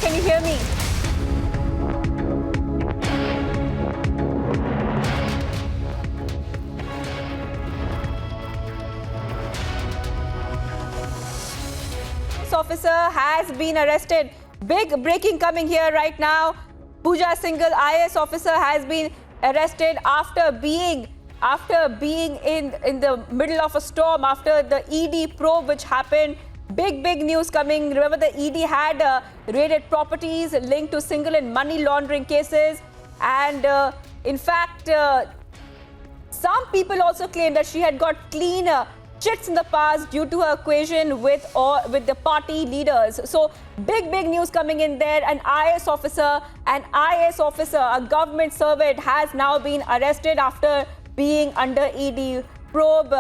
can you hear me? Officer has been arrested. Big breaking coming here right now. Pooja Singhal, IAS officer, has been arrested after being in the middle of a storm after the ED probe which happened. Big news coming. Remember, the ED had raided properties linked to Singhal and money laundering cases, and in fact, some people also claim that she had got clean chits in the past due to her equation with the party leaders. So big news coming in there. An IAS officer, a government servant, has now been arrested after being under ED probe.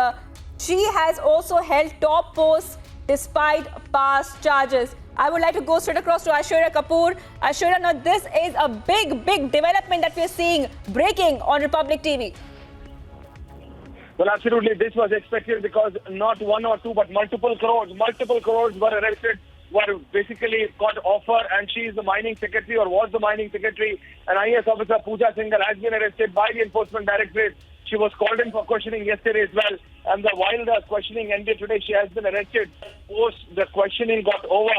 She has also held top posts despite past charges. I would like to go straight across to Aishwarya Kapoor. Aishwarya, now this is a big development that we are seeing breaking on Republic TV. Well, absolutely. This was expected because not one or two, but multiple crores were arrested, were basically got offer, and she is the mining secretary, or was the mining secretary. An IAS officer, Pooja Singhal, has been arrested by the Enforcement Directorate. She was called in for questioning yesterday as well. And while the questioning ended today, she has been arrested. Post the questioning got over,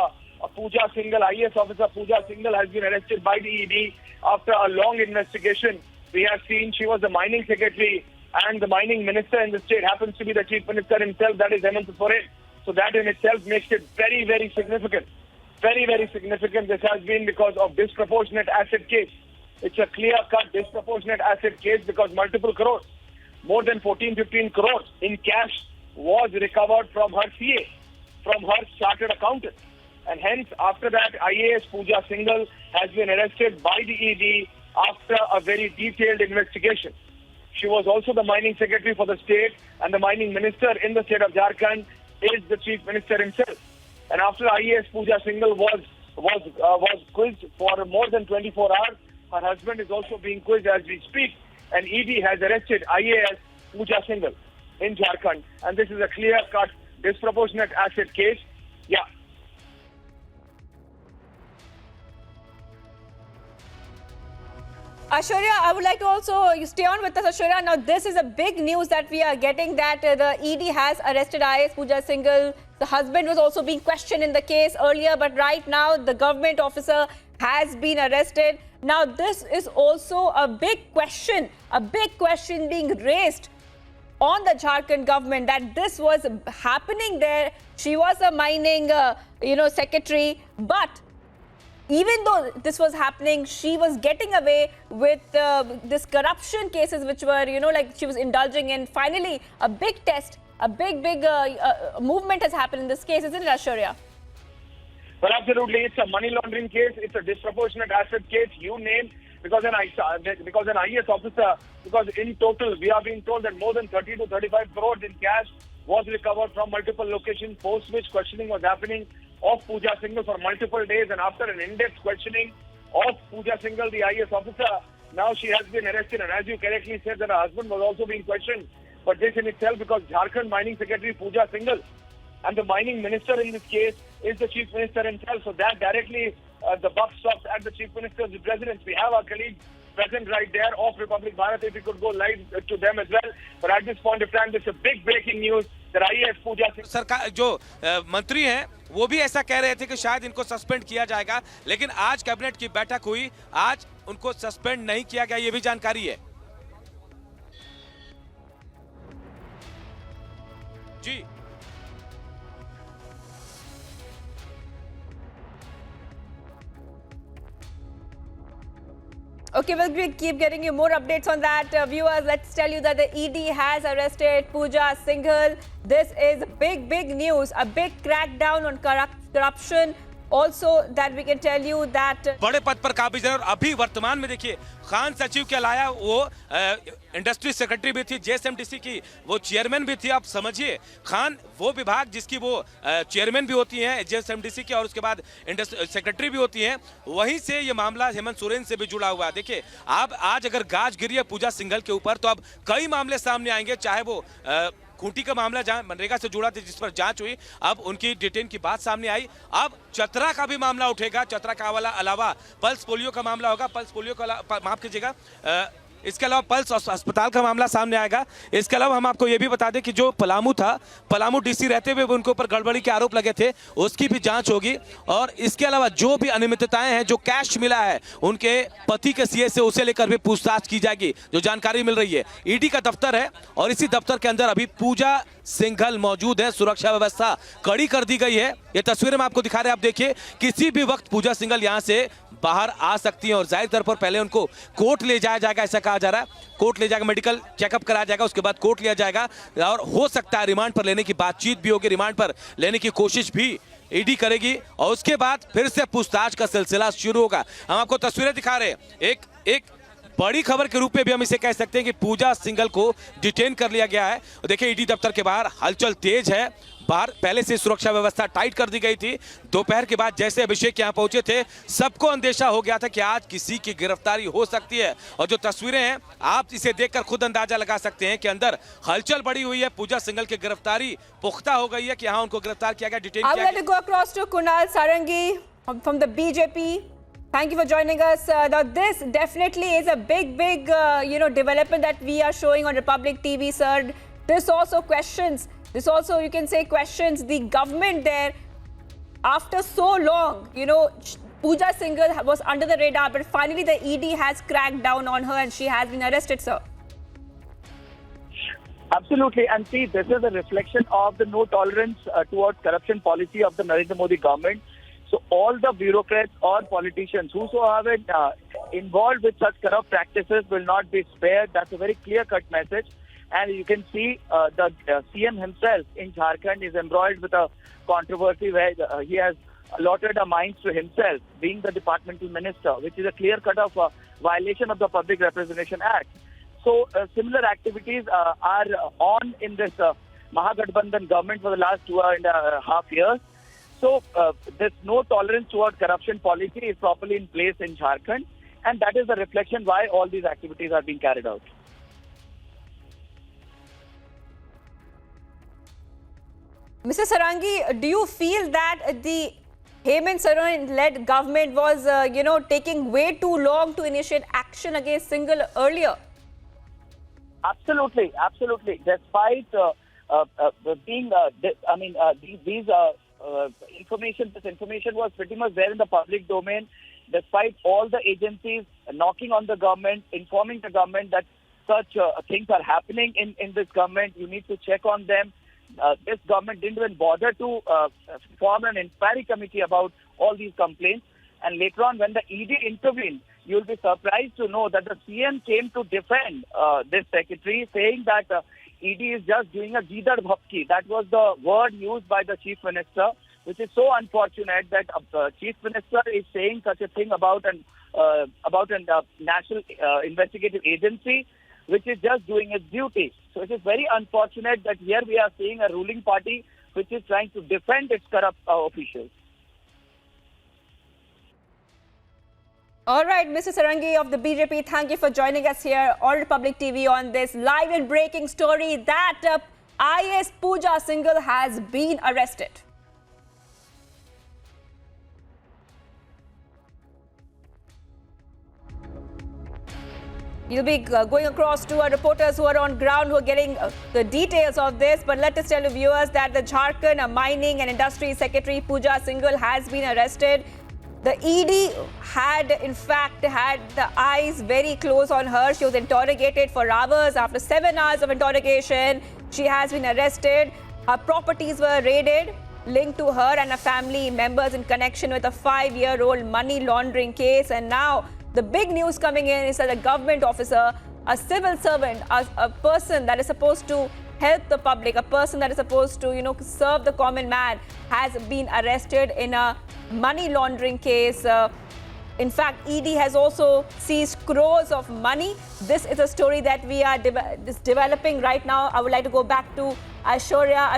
Pooja Singhal, IAS officer Pooja Singhal, has been arrested by the ED after a long investigation. We have seen she was the mining secretary, and the mining minister in the state happens to be the chief minister himself, that is Hemant Soren. So that in itself makes it very significant. Very significant. This has been because of disproportionate asset case. It's a clear-cut disproportionate asset case because multiple crores, more than 14-15 crores in cash was recovered from her CA, from her chartered accountant. And hence, after that, IAS Pooja Singhal has been arrested by the ED after a very detailed investigation. She was also the mining secretary for the state, and the mining minister in the state of Jharkhand is the chief minister himself. And after IAS Pooja Singhal was quizzed for more than 24 hours, her husband is also being quizzed as we speak, and ED has arrested IAS Pooja Singhal in Jharkhand. And this is a clear-cut disproportionate asset case. Yeah. Aishwarya, I would like to also stay on with us, Aishwarya. Now, this is a big news that we are getting, that the ED has arrested IAS Pooja Singhal. The husband was also being questioned in the case earlier, but right now the government officer has been arrested. Now, this is also a big question being raised on the Jharkhand government, that this was happening there. She was a mining, secretary, but even though this was happening, she was getting away with this corruption cases, which were, like she was indulging in. Finally, a big test, a big movement has happened in this case, isn't it, Aishwarya? Well, absolutely. It's a money laundering case. It's a disproportionate asset case. You name, because an IAS officer, because in total, we are being told that more than 30 to 35 crores in cash was recovered from multiple locations, post which questioning was happening of Pooja Singhal for multiple days, and after an in-depth questioning of Pooja Singhal, the IAS officer, now she has been arrested. And as you correctly said, that her husband was also being questioned. But this in itself, because Jharkhand mining secretary Pooja Singhal and the mining minister in this case is the chief minister himself, so that directly the buck stops at the chief minister's residence. We have our colleague present right there of Republic Bharat, if we could go live to them as well. But at this point of time, this is a big breaking news that IAS Pooja Singhal, सरकार जो मंत्री हैं वो भी ऐसा कह रहे थे कि शायद इनको सस्पेंड किया जाएगा, लेकिन आज कैबिनेट की बैठक हुई, आज उनको सस्पेंड नहीं किया गया, ये भी जानकारी है जी। Okay, we'll keep getting you more updates on that. Viewers, let's tell you that the ED has arrested Pooja Singhal. This is big news, a big crackdown on corruption. Also, that we can tell you that बड़े पद पर काबिज है। और अभी वर्तमान में देखिए, खान सचिव के अलावा वो इंडस्ट्री सेक्रेटरी भी थी, जेएसएमडीसी की वो चेयरमैन भी थी। आप समझिए, खान वो विभाग जिसकी वो चेयरमैन भी होती हैं जेएसएमडीसी की, और उसके बाद इंडस्ट्री सेक्रेटरी भी होती हैं। वहीं से ये मामला हेमंत सोरेन से भी जुड़ा हुआ है। देखिए, आप आज अगर गाज गिरी है पूजा सिंघल के ऊपर, तो अब कई मामले सामने आएंगे, चाहे वो खूंटी का मामला जहां मनरेगा से जुड़ा था, जिस पर जांच हुई, अब उनकी डिटेन की बात सामने आई। अब चतरा का भी मामला उठेगा, चतरा का वाला अलावा पल्स पोलियो का मामला होगा, पल्स पोलियो का माफ कीजिएगा, इसके अलावा पल्स अस्पताल का मामला सामने आएगा। इसके अलावा हम आपको ये भी बता दें कि जो पलामू था, पलामू डीसी रहते हुए उनके ऊपर गड़बड़ी के आरोप लगे थे, उसकी भी जांच होगी। और इसके अलावा जो भी अनियमितताएं हैं, जो कैश मिला है उनके पति के सीए से, उसे लेकर भी पूछताछ की जाएगी, जो जानकारी मिल रही है। ईडी का दफ्तर है और इसी दफ्तर के अंदर अभी पूजा सिंघल मौजूद है। सुरक्षा व्यवस्था कड़ी कर दी गई है। ये तस्वीरें हम आपको दिखा रहे हैं, आप देखिए, किसी भी वक्त पूजा सिंघल यहां से बाहर आ सकती हैं और जाहिर तौर पर पहले उनको कोर्ट ले जाया जाएगा, ऐसा कहा जा रहा है। कोर्ट ले जाएगा, मेडिकल चेकअप कराया जाएगा, उसके बाद कोर्ट लिया जाएगा और हो सकता है रिमांड पर लेने की बातचीत भी होगी, रिमांड पर लेने की कोशिश भी ईडी करेगी और उसके बाद फिर से पूछताछ का सिलसिला शुरू होगा। हम आपको तस्वीरें दिखा रहे हैं। एक बड़ी खबर के रूप में भी हम इसे कह सकते हैं कि पूजा सिंघल को डिटेन कर लिया गया है। देखिए, ईडी दफ्तर के बाहर हलचल तेज है। बाहर पहले से सुरक्षा व्यवस्था टाइट कर दी गई थी। दोपहर के बाद जैसे अभिषेक यहां पहुंचे थे, सबको अंदेशा हो गया था कि आज किसी की गिरफ्तारी हो सकती है। और जो तस्वीरें हैं, आप इसे देखकर खुद अंदाजा लगा सकते हैं कि अंदर हलचल बढ़ी हुई है। पूजा सिंघल की गिरफ्तारी पुख्ता हो गई है कि हाँ, उनको गिरफ्तार किया गया, डिटेन किया गया। Go across to Kunal Sarangi from the BJP. Thank you for joining us. Now, this definitely is a big, development that we are showing on Republic TV, sir. This also questions the government there. After so long, Pooja Singhal was under the radar, but finally the ED has cracked down on her and she has been arrested, sir. Absolutely. And see, this is a reflection of the no tolerance towards corruption policy of the Narendra Modi government. So all the bureaucrats or politicians whosoever involved with such corrupt practices will not be spared. That's a very clear-cut message. And you can see the CM himself in Jharkhand is embroiled with a controversy where he has allotted a mines to himself, being the departmental minister, which is a clear cut of violation of the Public Representation Act. So similar activities are on in this Mahagathbandhan government for the last 2.5 years. So this no tolerance toward corruption policy is properly in place in Jharkhand, and that is the reflection why all these activities are being carried out. Mr. Sarangi, do you feel that the Hemant Soren-led government was, taking way too long to initiate action against Singhal earlier? Absolutely, absolutely. Despite being, this information was pretty much there in the public domain. Despite all the agencies knocking on the government, informing the government that such things are happening in this government, you need to check on them. This government didn't even bother to form an inquiry committee about all these complaints. And later on, when the ED intervened, you'll be surprised to know that the CM came to defend this secretary, saying that ED is just doing a Gidar Bhapki. That was the word used by the Chief Minister, which is so unfortunate that Chief Minister is saying such a thing about a national investigative agency, which is just doing its duty. So it is very unfortunate that here we are seeing a ruling party which is trying to defend its corrupt officials. All right, Mr. Sarangi of the BJP, thank you for joining us here on Republic TV on this live and breaking story that IAS Pooja Singhal has been arrested. You'll be going across to our reporters who are on ground, who are getting the details of this. But let us tell you viewers that the Jharkhand Mining and Industry Secretary Pooja Singhal has been arrested. The ED had, in fact, had the eyes very close on her. She was interrogated for hours. After 7 hours of interrogation, she has been arrested. Her properties were raided, linked to her and her family members in connection with a 5-year-old money laundering case. And now the big news coming in is that a government officer, a civil servant, a person that is supposed to help the public, a person that is supposed to, serve the common man, has been arrested in a money laundering case. In fact, ED has also seized crores of money. This is a story that we are developing right now. I would like to go back to Aishwarya.